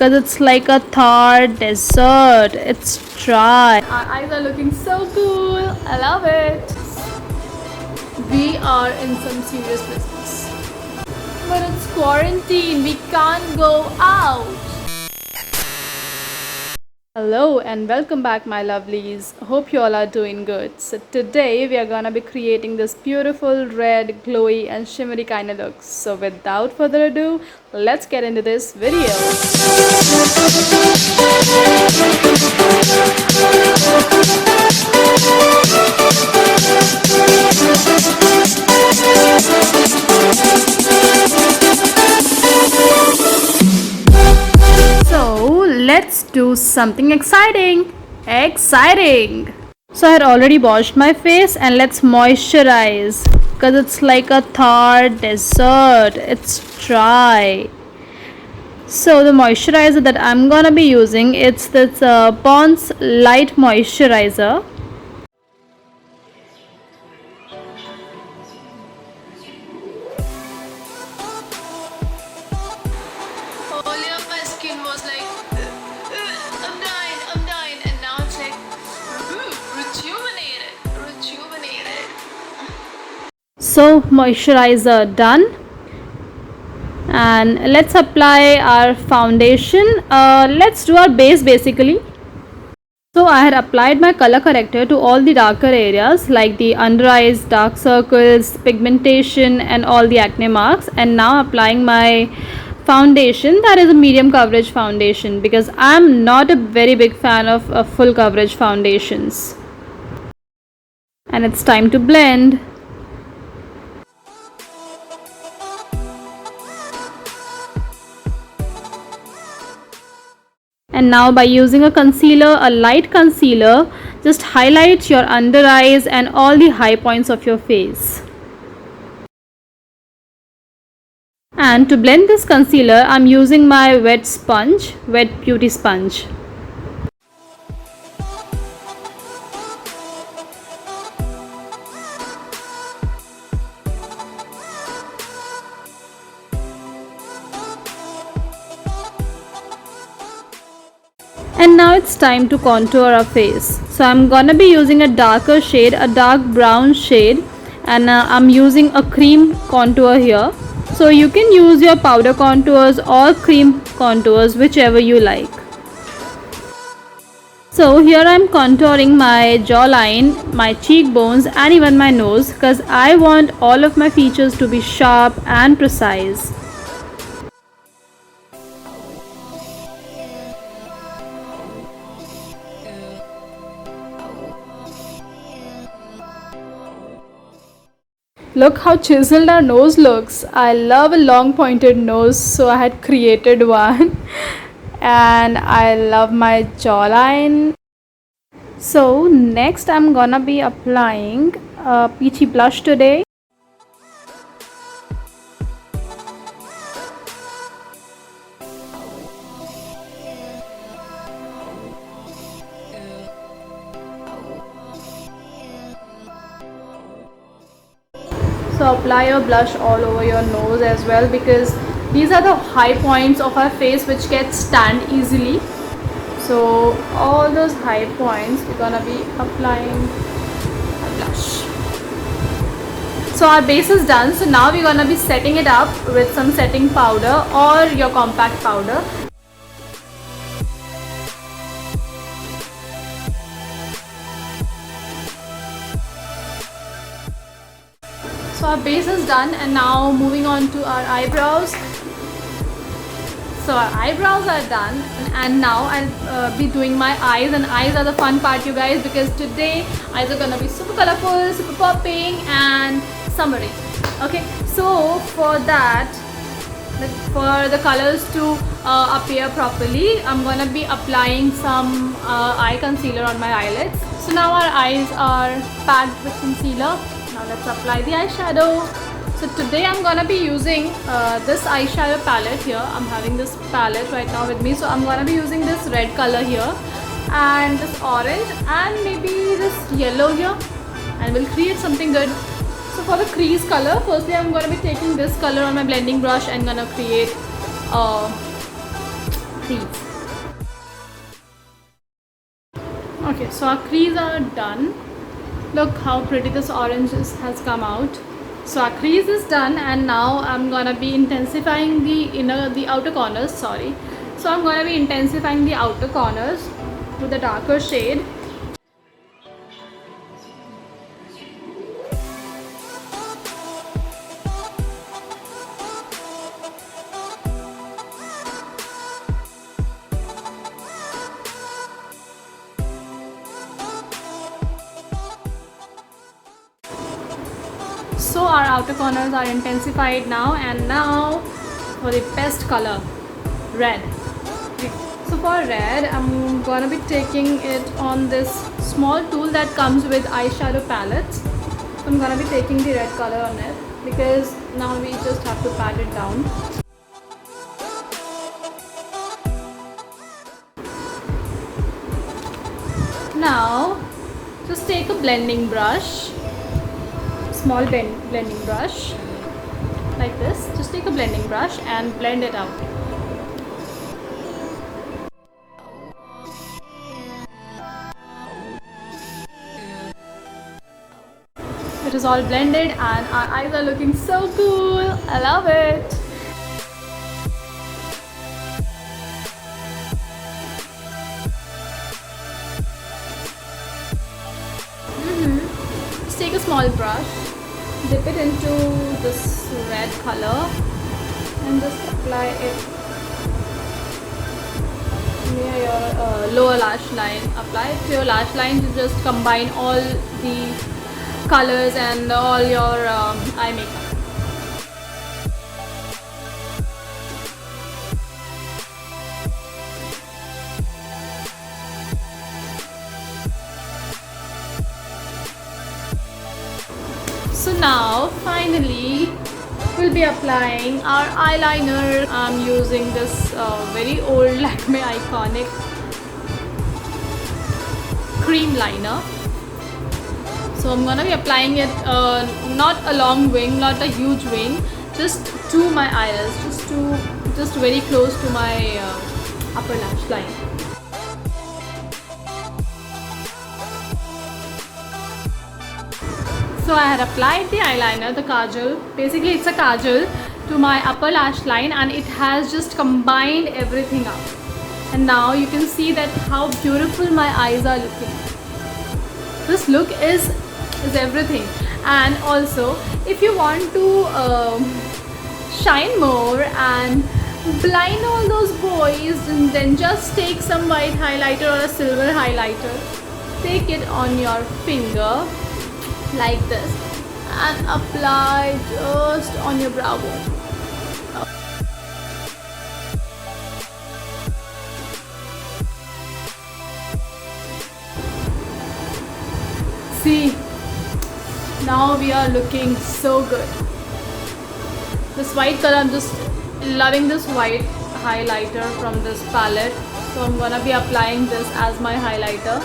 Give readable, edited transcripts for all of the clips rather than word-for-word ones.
Because it's like a Thar dessert. It's dry. Our eyes are looking so cool. I love it. We are in some serious business. But it's quarantine. We can't go out. Hello and welcome back, my lovelies. Hope you all are doing good. So today we are gonna be creating this beautiful red, glowy and shimmery kind of looks. So without further ado, let's get into this video. So let's do something exciting. So I had already washed my face and let's moisturize because it's like a Thar dessert. It's dry. So the moisturizer that I'm gonna be using, it's this Pond's Light Moisturizer. Earlier my skin was like, I'm dying, and now it's like, rejuvenated. So moisturizer done. And let's apply our foundation. Let's do our base basically. So I had applied my color corrector to all the darker areas like the under eyes, dark circles, pigmentation and all the acne marks, and now applying my foundation, that is a medium coverage foundation because I'm not a very big fan of full coverage foundations. And it's time to blend. And now by using a concealer, a light concealer, just highlight your under eyes and all the high points of your face. And to blend this concealer, I'm using my wet beauty sponge. And now it's time to contour our face. So I'm gonna be using a darker shade, a dark brown shade, and I'm using a cream contour here. So you can use your powder contours or cream contours, whichever you like. So here I'm contouring my jawline, my cheekbones and even my nose because I want all of my features to be sharp and precise. Look how chiseled our nose looks. I love a long pointed nose, so I had created one. And I love my jawline. So next I'm gonna be applying a peachy blush today. So apply your blush all over your nose as well because these are the high points of our face which get tanned easily. So all those high points we're gonna be applying a blush. So our base is done. So now we're gonna be setting it up with some setting powder or your compact powder. So our base is done and now moving on to our eyebrows. So our eyebrows are done and now I'll be doing my eyes, and eyes are the fun part, you guys, because today eyes are gonna be super colorful, super popping and summery. Okay, so for that, for the colors to appear properly, I'm gonna be applying some eye concealer on my eyelids. So now our eyes are packed with concealer. Now let's apply the eyeshadow. So today I'm gonna be using this eyeshadow palette here. I'm having this palette right now with me. So I'm gonna be using this red color here and this orange and maybe this yellow here, and we'll create something good. So for the crease color, firstly I'm gonna be taking this color on my blending brush and gonna create crease. Okay, so our crease are done. Look how pretty this orange has come out. So our crease is done, and now I'm gonna be intensifying the outer corners, sorry. So I'm gonna be intensifying the outer corners with a darker shade. So our outer corners are intensified now, and now for the best color, red. Okay. So for red, I'm gonna be taking it on this small tool that comes with eyeshadow palettes. So I'm gonna be taking the red color on it because now we just have to pat it down. Now just take a blending brush, small blending brush like this. Just take a blending brush and blend it out. It is all blended and our eyes are looking so cool. I love it. Just take a small brush, dip it into this red color and just apply it near your lower lash line. Apply it to your lash line to just combine all the colors and all your eye makeup. So now finally we'll be applying our eyeliner. I'm using this very old Lakme Iconic cream liner. So I'm gonna be applying it not a long wing, not a huge wing, just to my iris, just very close to my upper lash line. So I had applied the eyeliner, the kajal, basically it's a kajal, to my upper lash line, and it has just combined everything up. And now you can see that how beautiful my eyes are looking. This look is everything. And also if you want to shine more and blind all those boys, then just take some white highlighter or a silver highlighter, take it on your finger like this and apply just on your brow bone. See, now we are looking so good. This white color, I'm just loving this white highlighter from this palette, so I'm gonna be applying this as my highlighter.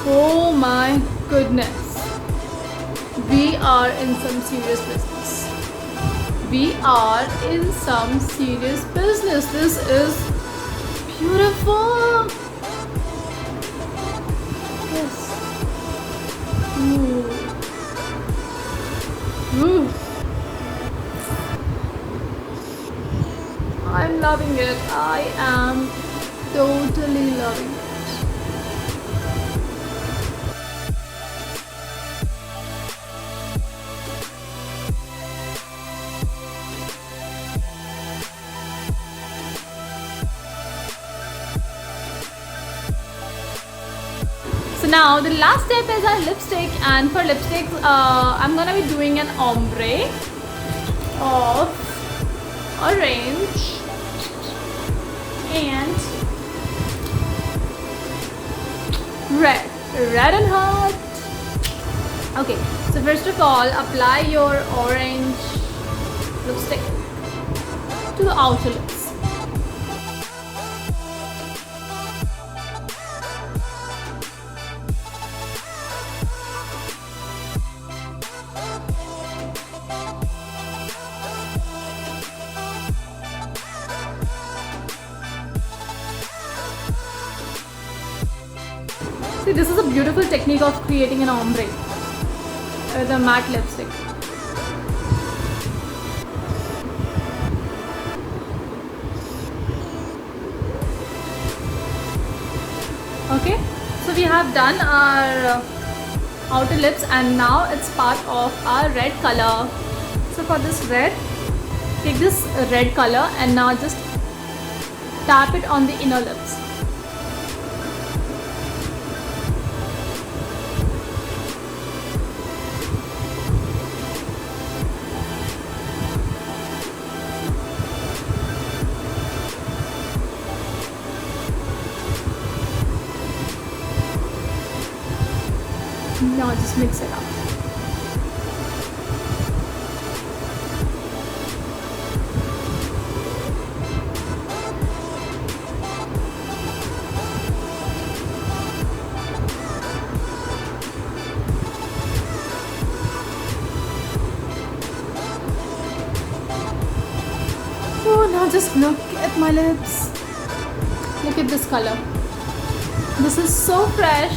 Oh my goodness, we are in some serious business. We are in some serious business. This is beautiful. Yes. Ooh. Ooh. I'm loving it. I am totally loving it. So now the last step is our lipstick, and for lipstick I'm gonna be doing an ombre of orange and red and hot. Okay, so first of all, apply your orange lipstick to the outer lips. See, this is a beautiful technique of creating an ombre with a matte lipstick. Okay, so we have done our outer lips and now it's part of our red color. So for this red, take this red color and now just tap it on the inner lips. Now just mix it up. Oh, now just look at my lips. Look at this color. This is so fresh,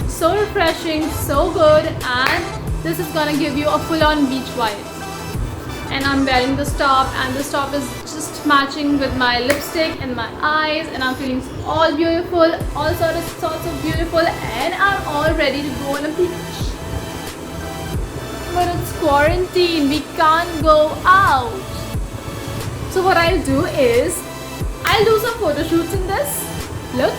so refreshing, so good, and this is gonna give you a full-on beach vibe. And I'm wearing this top, and this top is just matching with my lipstick and my eyes, and I'm feeling all beautiful, all sorts of beautiful, and I'm all ready to go on a beach. But it's quarantine, we can't go out. So what I'll do is, I'll do some photo shoots in this look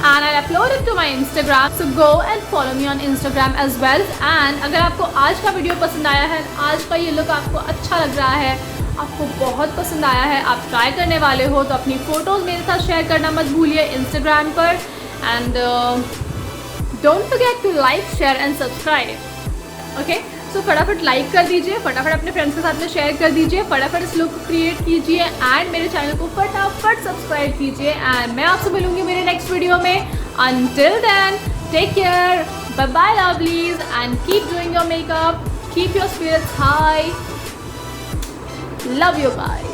and I'll upload it to my Instagram. So go and follow me on Instagram as well. And अगर आपको आज का video पसंद आया है, आज का ये लुक आपको अच्छा लग रहा है, आपको बहुत पसंद आया है, आप ट्राई करने वाले हो, तो अपनी फ़ोटोज़ मेरे साथ शेयर करना मत भूलिए Instagram पर. And don't forget to like, share and subscribe. Okay? So फटाफट लाइक कर दीजिए, फटाफट अपने फ्रेंड्स के साथ में शेयर कर दीजिए, फटाफट इस लुक को क्रिएट कीजिए एंड मेरे चैनल को फटाफट सब्सक्राइब कीजिए. एंड मैं आपसे मिलूंगी मेरे नेक्स्ट वीडियो में. Until then, take care, bye bye lovelies, and keep doing your makeup, keep your spirits high. Love you, bye.